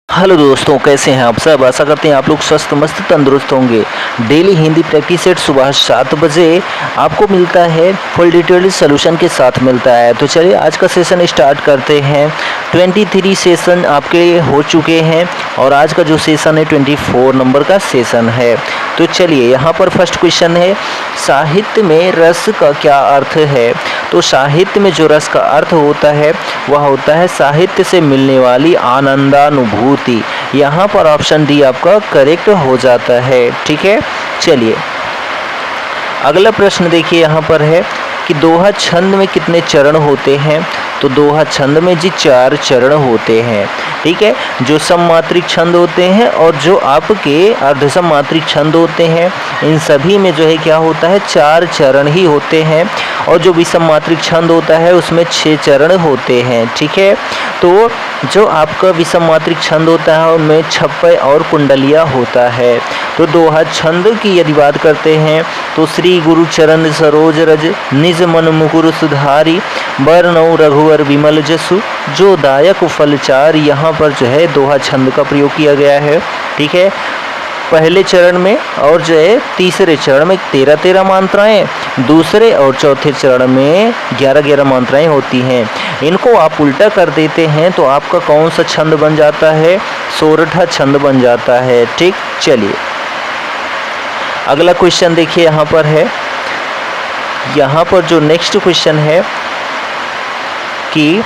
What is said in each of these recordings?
Hello दोस्तों, कैसे हैं आप सब। आशा करते हैं आप लोग स्वस्थ मस्त तंदुरुस्त होंगे। डेली हिंदी प्रैक्टिस सेट सुबह 7 बजे आपको मिलता है, फुल डिटेल सोल्यूशन के साथ मिलता है। तो चलिए आज का सेशन स्टार्ट करते हैं। 23 सेशन आपके हो चुके हैं और आज का जो सेशन है 24 नंबर का सेशन है। तो चलिए यहाँ पर फर्स्ट क्वेश्चन है, साहित्य में रस का क्या अर्थ है। तो साहित्य में जो रस का अर्थ होता है वह होता है साहित्य से मिलने वाली आनंदानुभूति। यहाँ पर ऑप्शन डी आपका करेक्ट हो जाता है। ठीक है, चलिए अगला प्रश्न देखिए। यहाँ पर है कि दोहा छंद में कितने चरण होते हैं। तो दोहा छंद में जी 4 चरण होते हैं। ठीक है, जो सममात्रिक छंद होते हैं और जो आपके अर्ध सममात्रिक छंद होते हैं, इन सभी में जो है क्या होता है 4 चरण ही होते हैं। और जो विषम मात्रिक छंद होता है उसमें 6 चरण होते हैं। ठीक है, तो जो आपका विषम मात्रिक छंद होता है उनमें छप्पय और कुंडलिया होता है। तो दोहा छंद की यदि बात करते हैं तो श्री गुरु चरण सरोज रज निज मन मुकुर सुधारी बरनौ रघुवर विमल जसु जो दायक फलचार। यहाँ पर जो है दोहा छंद का प्रयोग किया गया है। ठीक है, पहले चरण में और जो है तीसरे चरण में 13-13 मात्राएं, दूसरे और चौथे चरण में 11-11 मात्राएं होती हैं। इनको आप उल्टा कर देते हैं तो आपका कौन सा छंद बन जाता है, सोरठा छंद बन जाता है। ठीक, चलिए अगला क्वेश्चन देखिए। यहाँ पर है, यहाँ पर जो नेक्स्ट क्वेश्चन है कि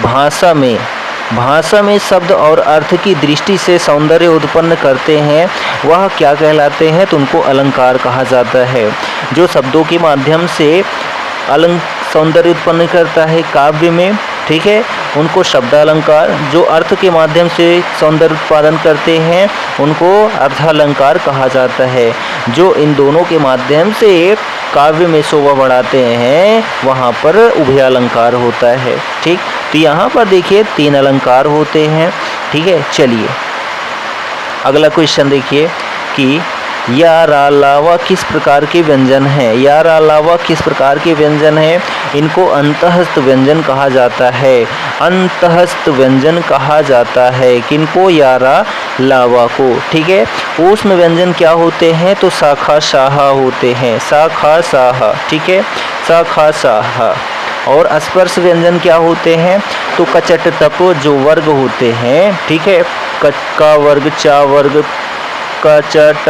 भाषा में शब्द और अर्थ की दृष्टि से सौंदर्य उत्पन्न करते हैं वह क्या कहलाते हैं। तो उनको अलंकार कहा जाता है। जो शब्दों के माध्यम से सौंदर्य उत्पन्न करता है काव्य में, ठीक है, उनको शब्द अलंकार। जो अर्थ के माध्यम से सौंदर्य उत्पादन करते हैं उनको अर्थालंकार कहा जाता है। जो इन दोनों के माध्यम से काव्य में शोभा बढ़ाते हैं वहाँ पर उभयालंकार होता है। ठीक, तो यहाँ पर देखिए 3 अलंकार होते हैं। ठीक है, चलिए अगला क्वेश्चन देखिए कि या रा लावा किस प्रकार के व्यंजन हैं। या रा लावा किस प्रकार के व्यंजन हैं। इनको अंतःस्थ व्यंजन कहा जाता है। अंतःस्थ व्यंजन कहा जाता है किनको, या रा लावा को। ठीक है, ऊष्म व्यंजन क्या होते हैं। तो शाखा साहा होते हैं, शाखा साहा। ठीक है, शाखा साहा। और स्पर्श व्यंजन क्या होते हैं। तो कचट टप जो वर्ग होते हैं। ठीक है, का वर्ग, चा वर्ग, का च ट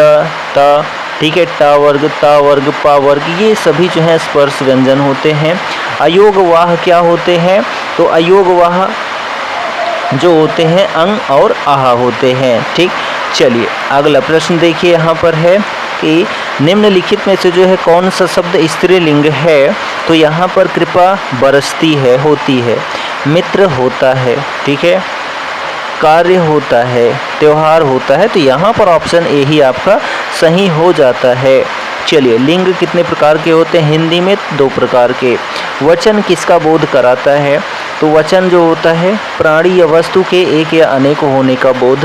ता। ठीक है, टा वर्ग, ता वर्ग, पा वर्ग, ये सभी जो है स्पर्श व्यंजन होते हैं। अयोग वाह क्या होते हैं। तो अयोग वाह जो होते हैं अंग और आहा होते हैं। ठीक, चलिए अगला प्रश्न देखिए। यहाँ पर है कि निम्नलिखित में से जो है कौन सा शब्द स्त्रीलिंग है। तो यहाँ पर कृपा बरसती है, होती है, मित्र होता है, ठीक है, कार्य होता है, त्यौहार होता है। तो यहाँ पर ऑप्शन ए ही आपका सही हो जाता है। चलिए लिंग कितने प्रकार के होते हैं। हिंदी में 2 प्रकार के। वचन किसका बोध कराता है। तो वचन जो होता है प्राणी या वस्तु के एक या अनेक होने का बोध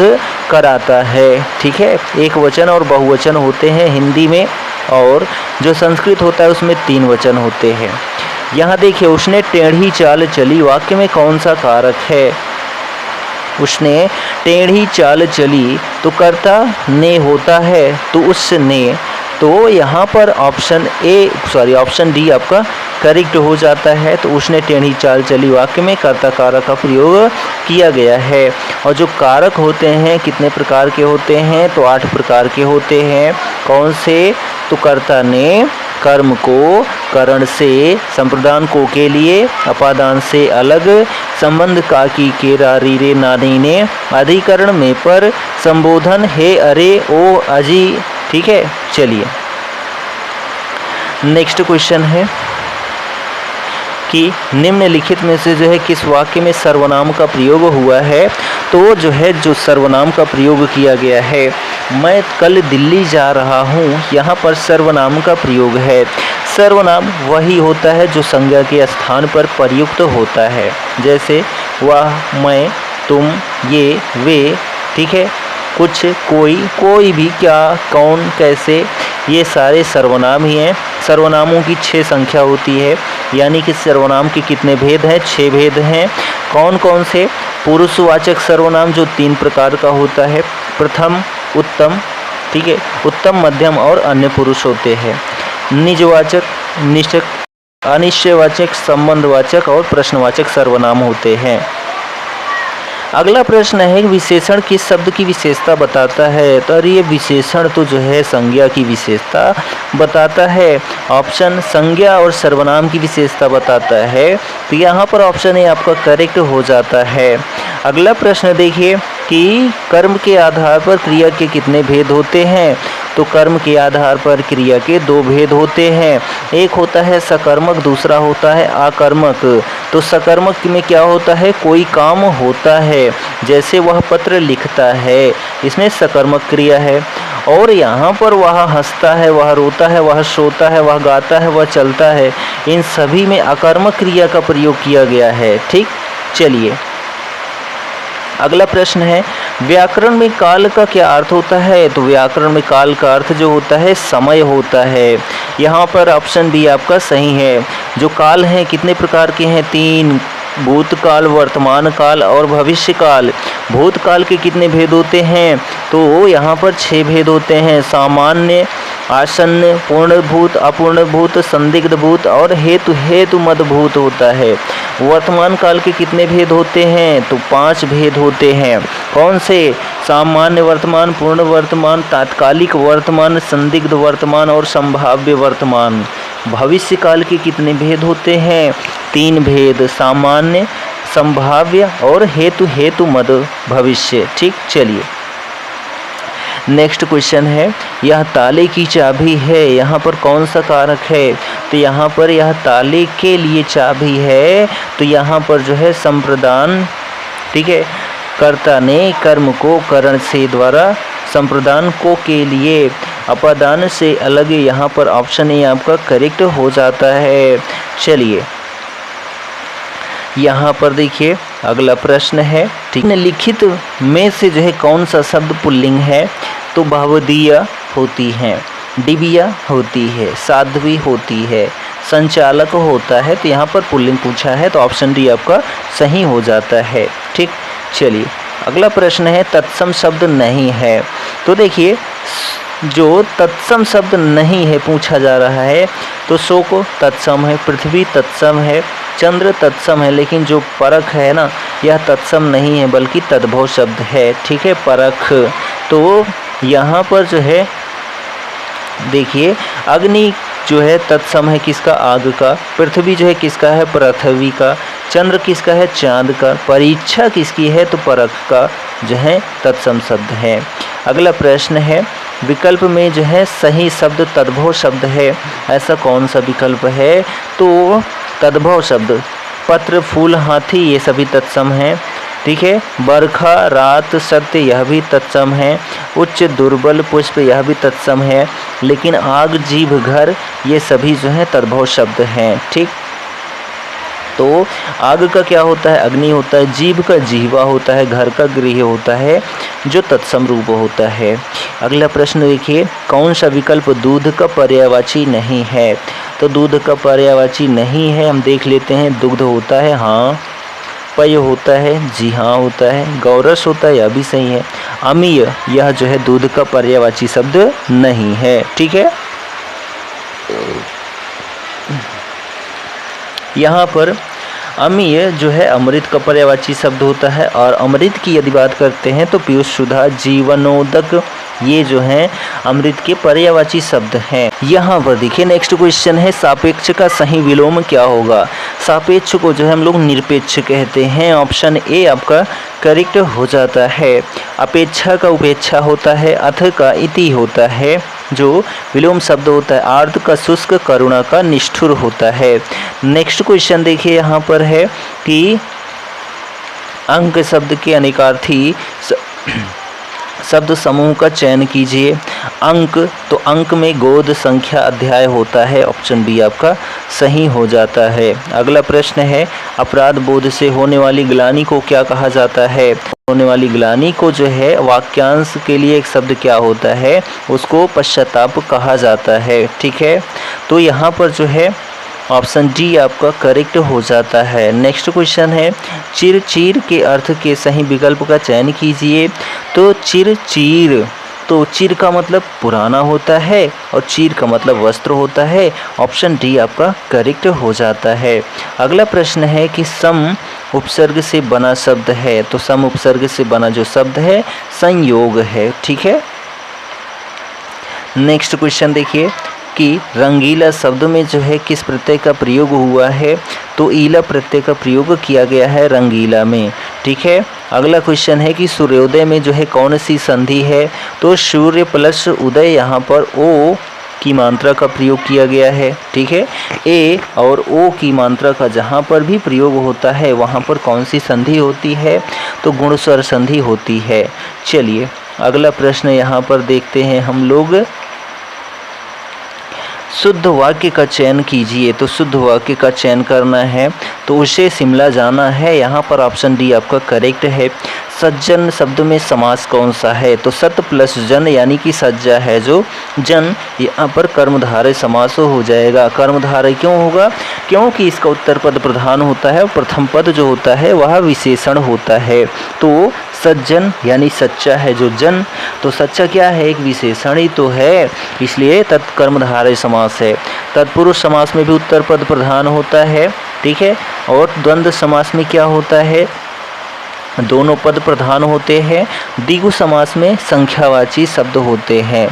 कराता है। ठीक है, एक वचन और बहुवचन होते हैं हिंदी में, और जो संस्कृत होता है उसमें 3 वचन होते हैं। यहाँ देखिए, उसने टेढ़ी चाल चली, वाक्य में कौन सा कारक है। उसने टेढ़ी चाल चली तो कर्ता ने होता है, तो उसने। तो यहाँ पर ऑप्शन डी आपका करेक्ट हो जाता है। तो उसने टेढ़ी चाल चली वाक्य में कर्ता कारक का प्रयोग किया गया है। और जो कारक होते हैं कितने प्रकार के होते हैं। तो 8 प्रकार के होते हैं। कौन से। तो कर्ता ने कर्म को, करण से, संप्रदान को के लिए, अपादान से अलग, संबंध का की के रा री रे नानी ने, अधिकरण में पर, संबोधन हे अरे ओ अजी। ठीक है, चलिए नेक्स्ट क्वेश्चन है कि निम्नलिखित में से जो है किस वाक्य में सर्वनाम का प्रयोग हुआ है। तो जो है जो सर्वनाम का प्रयोग किया गया है, मैं कल दिल्ली जा रहा हूँ, यहाँ पर सर्वनाम का प्रयोग है। सर्वनाम वही होता है जो संज्ञा के स्थान पर प्रयुक्त होता है, जैसे वह, मैं, तुम, ये, वे। ठीक है, कुछ, कोई, कोई भी, क्या, कौन, कैसे, ये सारे सर्वनाम ही हैं। सर्वनामों की 6 संख्या होती है, यानी कि सर्वनाम के कितने भेद हैं? 6 भेद हैं। कौन कौन से? पुरुषवाचक सर्वनाम जो 3 प्रकार का होता है, प्रथम, उत्तम, ठीक है, उत्तम, मध्यम और अन्य पुरुष होते हैं। निजवाचक, निश्चक, अनिश्चयवाचक, संबंधवाचक और प्रश्नवाचक सर्वनाम होते हैं। अगला प्रश्न है, विशेषण किस शब्द की विशेषता बताता है? तो अरे ये विशेषण तो जो है संज्ञा की विशेषता बताता है। ऑप्शन संज्ञा और सर्वनाम की विशेषता बताता है, तो यहाँ पर ऑप्शन ए आपका करेक्ट हो जाता है। अगला प्रश्न देखिए कि कर्म के आधार पर क्रिया के कितने भेद होते हैं? तो कर्म के आधार पर क्रिया के 2 भेद होते हैं। एक होता है सकर्मक, दूसरा होता है आकर्मक। तो सकर्मक में क्या होता है? कोई काम होता है, जैसे वह पत्र लिखता है, इसमें सकर्मक क्रिया है। और यहाँ पर वह हंसता है, वह रोता है, वह सोता है, वह गाता है, वह चलता है, इन सभी में अकर्मक क्रिया का प्रयोग किया गया है। ठीक, चलिए अगला प्रश्न है, व्याकरण में काल का क्या अर्थ होता है? तो व्याकरण में काल का अर्थ जो होता है समय होता है। यहाँ पर ऑप्शन बी आपका सही है। जो काल हैं कितने प्रकार के हैं? 3, भूतकाल, वर्तमान काल और भविष्य काल। भूतकाल के कितने भेद होते हैं? तो यहाँ पर 6 भेद होते हैं, सामान्य, आसन्न, पूर्णभूत, अपूर्णभूत, संदिग्ध भूत और हेतु मदभूत होता है। वर्तमान काल के कितने भेद होते हैं? तो 5 भेद होते हैं। कौन से? सामान्य वर्तमान, पूर्ण वर्तमान, तात्कालिक वर्तमान, संदिग्ध वर्तमान और संभाव्य वर्तमान। भविष्य काल के कितने भेद होते हैं? 3 भेद, सामान्य, संभाव्य और हेतु मद भविष्य। ठीक, चलिए नेक्स्ट क्वेश्चन है, यह ताले की चाबी है, यहाँ पर कौन सा कारक है? तो यहाँ पर यह ताले के लिए चाबी है, तो यहाँ पर जो है संप्रदान, ठीक है, कर्ता ने कर्म को करण से द्वारा संप्रदान को के लिए अपादान से अलग, यहाँ पर ऑप्शन ए आपका करेक्ट हो जाता है। चलिए यहाँ पर देखिए अगला प्रश्न है, ठीक, निम्नलिखित में से जो है कौन सा शब्द पुल्लिंग है? तो भवदीया होती है, डिबिया होती है, साध्वी होती है, संचालक होता है। तो यहाँ पर पुल्लिंग पूछा है, तो ऑप्शन डी आपका सही हो जाता है। ठीक, चलिए अगला प्रश्न है, तत्सम शब्द नहीं है। तो देखिए जो तत्सम शब्द नहीं है पूछा जा रहा है, तो शोक तत्सम है, पृथ्वी तत्सम है, चंद्र तत्सम है, लेकिन जो परख है ना, यह तत्सम नहीं है बल्कि तद्भव शब्द है। ठीक है, परख। तो यहाँ पर जो है देखिए अग्नि जो है तत्सम है किसका? आग का। पृथ्वी जो है किसका है? पृथ्वी का। चंद्र किसका है? चांद का। परीक्षा किसकी है? तो परख का जो है तत्सम शब्द है। अगला प्रश्न है, विकल्प में जो है सही शब्द तद्भव शब्द है, ऐसा कौन सा विकल्प है? तो तद्भव शब्द पत्र, फूल, हाथी ये सभी तत्सम हैं। ठीक है, बरखा, रात, सत्य यह भी तत्सम है। उच्च, दुर्बल, पुष्प यह भी तत्सम है। लेकिन आग, जीभ, घर ये सभी जो है तद्भव शब्द हैं। ठीक, तो आग का क्या होता है? अग्नि होता है। जीभ का जीवा होता है। घर का गृह होता है जो तत्सम रूप होता है। अगला प्रश्न देखिए, कौन सा विकल्प दूध का पर्यायवाची नहीं है? तो दूध का पर्यायवाची नहीं है, हम देख लेते हैं। दुग्ध होता है, हाँ। पय होता है, जी हाँ होता है। गौरस होता है, यह भी सही है। अमीय यह जो है दूध का पर्यायवाची शब्द नहीं है। ठीक है, यहाँ पर अमीय जो है अमृत का पर्यायवाची शब्द होता है। और अमृत की यदि बात करते हैं तो पीयूष सुधा, जीवनोदक ये जो हैं अमृत के पर्यायवाची शब्द हैं। यहाँ पर देखिए नेक्स्ट क्वेश्चन है, सापेक्ष का सही विलोम क्या होगा? सापेक्ष को जो है हम लोग निरपेक्ष कहते हैं। ऑप्शन ए आपका करेक्ट हो जाता है। अपेक्षा का उपेक्षा होता है। अथ का इति होता है जो विलोम शब्द होता है। आर्त का शुष्क, करुणा का निष्ठुर होता है। नेक्स्ट क्वेश्चन देखिए यहाँ पर है कि अंक शब्द के अनेकार्थी शब्द समूह का चयन कीजिए। अंक, तो अंक में गोद संख्या अध्याय होता है, ऑप्शन बी आपका सही हो जाता है। अगला प्रश्न है, अपराध बोध से होने वाली ग्लानि को क्या कहा जाता है? होने वाली ग्लानि को जो है वाक्यांश के लिए एक शब्द क्या होता है, उसको पश्चाताप कहा जाता है। ठीक है, तो यहाँ पर जो है ऑप्शन डी आपका करेक्ट हो जाता है। नेक्स्ट क्वेश्चन है, चिर चीर के अर्थ के सही विकल्प का चयन कीजिए। तो चिर चीर, तो चिर का मतलब पुराना होता है और चीर का मतलब वस्त्र होता है, ऑप्शन डी आपका करेक्ट हो जाता है। अगला प्रश्न है कि सम उपसर्ग से बना शब्द है, तो सम उपसर्ग से बना जो शब्द है संयोग है। ठीक है, नेक्स्ट क्वेश्चन देखिए कि रंगीला शब्द में जो है किस प्रत्यय का प्रयोग हुआ है? तो ईला प्रत्यय का प्रयोग किया गया है रंगीला में। ठीक है, अगला क्वेश्चन है कि सूर्योदय में जो है कौन सी संधि है? तो सूर्य प्लस उदय, यहाँ पर ओ की मात्रा का प्रयोग किया गया है। ठीक है, ए और ओ की मात्रा का जहाँ पर भी प्रयोग होता है वहाँ पर कौन सी संधि होती है? तो गुण स्वर संधि होती है। चलिए अगला प्रश्न यहाँ पर देखते हैं हम लोग, शुद्ध वाक्य का चयन कीजिए। तो शुद्ध वाक्य का चयन करना है, तो उसे शिमला जाना है, यहाँ पर ऑप्शन डी आपका करेक्ट है। सज्जन शब्द में समास कौन सा है? तो सत प्लस जन यानी कि सज्जा है जो जन, यहाँ पर कर्मधारय समास हो जाएगा। कर्मधारय क्यों होगा? क्योंकि इसका उत्तर पद प्रधान होता है और प्रथम पद जो होता है वह विशेषण होता है। तो सज्जन यानी सच्चा है जो जन, तो सच्चा क्या है? एक विशेषण ही तो है, इसलिए तत्कर्मधारय समास है। तत्पुरुष समास में भी उत्तर पद प्रधान होता है। ठीक है, और द्वंद्व समास में क्या होता है? दोनों पद प्रधान होते हैं। द्विगु समास में संख्यावाची शब्द होते हैं।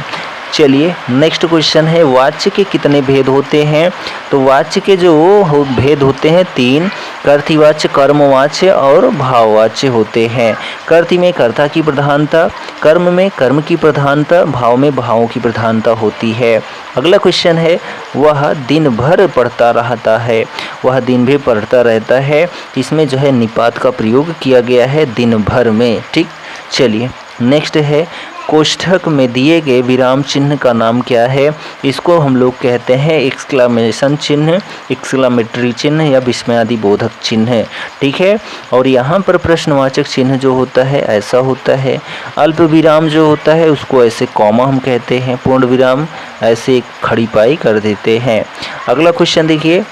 चलिए नेक्स्ट क्वेश्चन है, वाच्य के कितने भेद होते हैं? तो वाच्य के जो भेद होते हैं 3, कर्तृवाच्य, कर्मवाच्य और भाववाच्य होते हैं। कर्तृ में कर्ता की प्रधानता, कर्म में कर्म की प्रधानता, भाव में भावों की प्रधानता होती है। अगला क्वेश्चन है, वह दिन भर पढ़ता रहता है। वह दिन भी पढ़ता रहता है, इसमें जो है निपात का प्रयोग किया गया है दिन भर में। ठीक, चलिए नेक्स्ट है, कोष्ठक में दिए गए विराम चिन्ह का नाम क्या है? इसको हम लोग कहते हैं एक्सक्लामेशन चिन्ह, एक्सक्लामेटरी चिन्ह या विस्मयादि बोधक चिन्ह। ठीक है, और यहाँ पर प्रश्नवाचक चिन्ह जो होता है ऐसा होता है। अल्प विराम जो होता है उसको ऐसे कॉमा हम कहते हैं, पूर्ण विराम ऐसे खड़ी पाई कर देते हैं। अगला क्वेश्चन देखिए,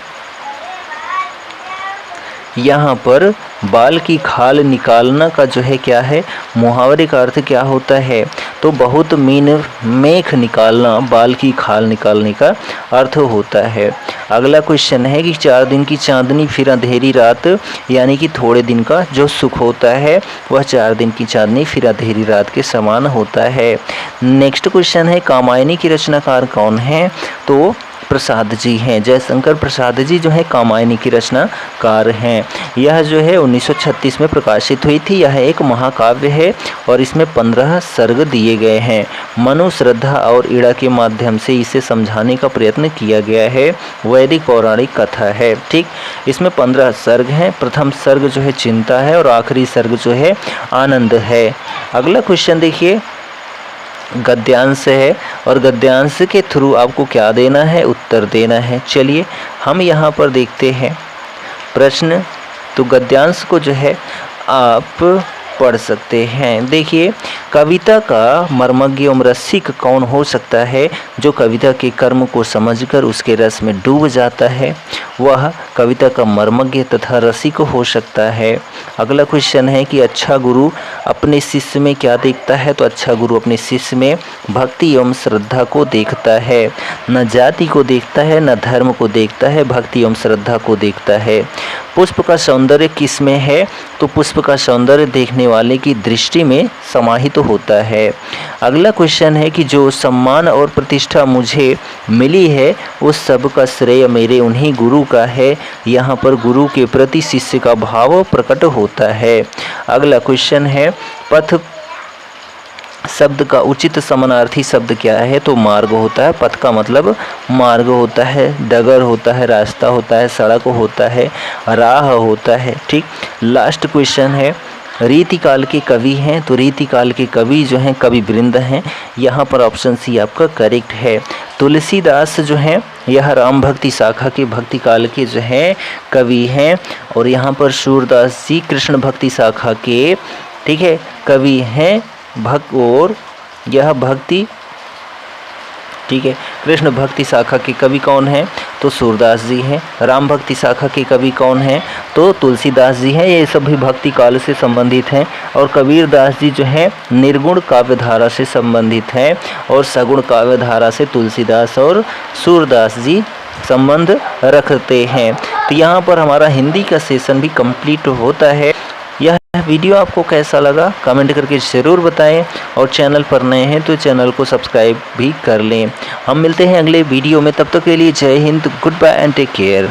यहाँ पर बाल की खाल निकालना का जो है क्या है? मुहावरे का अर्थ क्या होता है? तो बहुत मेख निकालना, बाल की खाल निकालने का अर्थ होता है। अगला क्वेश्चन है कि 4 दिन की चांदनी फिर अंधेरी रात, यानी कि थोड़े दिन का जो सुख होता है वह 4 दिन की चांदनी फिर अंधेरी रात के समान होता है। नेक्स्ट क्वेश्चन है, कामायनी की रचनाकार कौन है? तो प्रसाद जी हैं। जयशंकर प्रसाद जी जो है कामायनी की रचनाकार हैं। यह जो है 1936 में प्रकाशित हुई थी। यह एक महाकाव्य है और इसमें 15 सर्ग दिए गए हैं। मनु, श्रद्धा और ईड़ा के माध्यम से इसे समझाने का प्रयत्न किया गया है। वैदिक पौराणिक कथा है। ठीक, इसमें 15 सर्ग हैं। प्रथम सर्ग जो है चिंता है और आखिरी सर्ग जो है आनंद है। अगला क्वेश्चन देखिए, गद्यांश है और गद्यांश के थ्रू आपको क्या देना है? उत्तर देना है। चलिए हम यहाँ पर देखते हैं प्रश्न। तो गद्यांश को जो है आप पढ़ सकते हैं। देखिए, कविता का मर्मज्ञ एवं रसिक कौन हो सकता है? जो कविता के कर्म को समझकर उसके रस में डूब जाता है वह कविता का मर्मज्ञ तथा रसिक हो सकता है। अगला क्वेश्चन है कि अच्छा गुरु अपने शिष्य में क्या देखता है? तो अच्छा गुरु अपने शिष्य में भक्ति एवं श्रद्धा को देखता है। न जाति को देखता है, न धर्म को देखता है, भक्ति एवं श्रद्धा को देखता है। पुष्प का सौंदर्य किस में है? तो पुष्प का सौंदर्य देखने वाले की दृष्टि में समाहित होता है। अगला क्वेश्चन है कि जो सम्मान और प्रतिष्ठा मुझे मिली है उस सब का श्रेय मेरे उन्हीं गुरु का है। यहाँ पर गुरु के प्रति शिष्य का भाव प्रकट होता है। अगला क्वेश्चन है, पथ शब्द का उचित समानार्थी शब्द क्या है? तो मार्ग होता है। पथ का मतलब मार्ग होता है, डगर होता है, रास्ता होता है, सड़क होता है, राह होता है। ठीक, लास्ट क्वेश्चन है, रीतिकाल के कवि हैं, तो रीतिकाल के कवि जो हैं कवि वृंद हैं। यहाँ पर ऑप्शन सी आपका करेक्ट है। तुलसीदास जो हैं यह राम भक्ति शाखा के भक्ति काल के जो है कवि हैं, और यहाँ पर सूरदास जी कृष्ण भक्ति शाखा के, ठीक है, कवि हैं और यह भक्ति, ठीक है, कृष्ण भक्ति शाखा के कवि कौन हैं, तो सूरदास जी हैं। राम भक्ति शाखा के कवि कौन हैं, तो तुलसीदास जी हैं। ये सभी भक्ति काल से संबंधित हैं। और कबीर दास जी जो हैं निर्गुण काव्यधारा से संबंधित हैं, और सगुण काव्यधारा से तुलसीदास और सूरदास जी संबंध रखते हैं। तो यहाँ पर हमारा हिंदी का सेशन भी कंप्लीट होता है। यह वीडियो आपको कैसा लगा कमेंट करके ज़रूर बताएं, और चैनल पर नए हैं तो चैनल को सब्सक्राइब भी कर लें। हम मिलते हैं अगले वीडियो में, तब तक के लिए जय हिंद, good bye and take care.